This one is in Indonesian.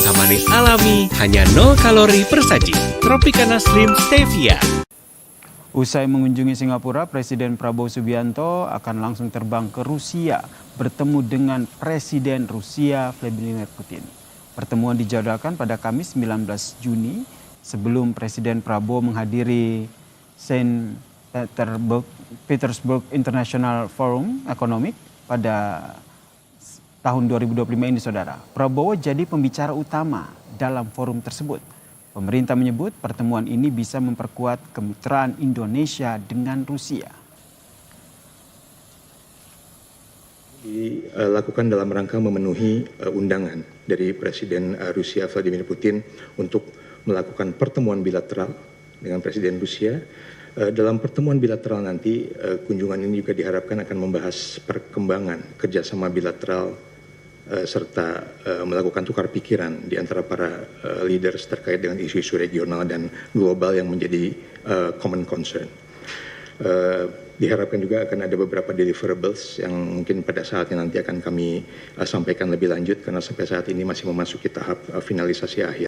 rasa manis alami, hanya 0 kalori per saji. Tropicana Slim Stevia. Usai mengunjungi Singapura, Presiden Prabowo Subianto akan langsung terbang ke Rusia bertemu dengan Presiden Rusia Vladimir Putin. Pertemuan dijadwalkan pada Kamis 19 Juni sebelum Presiden Prabowo menghadiri Saint Petersburg International Forum Economic pada tahun 2025 ini, saudara. Prabowo jadi pembicara utama dalam forum tersebut. Pemerintah menyebut pertemuan ini bisa memperkuat kemitraan Indonesia dengan Rusia. Dilakukan dalam rangka memenuhi undangan dari Presiden Rusia Vladimir Putin untuk melakukan pertemuan bilateral dengan Presiden Rusia. Dalam pertemuan bilateral nanti, kunjungan ini juga diharapkan akan membahas perkembangan kerjasama bilateral serta melakukan tukar pikiran di antara para leaders terkait dengan isu-isu regional dan global yang menjadi common concern. Diharapkan juga akan ada beberapa deliverables yang mungkin pada saatnya nanti akan kami sampaikan lebih lanjut karena sampai saat ini masih memasuki tahap finalisasi akhir.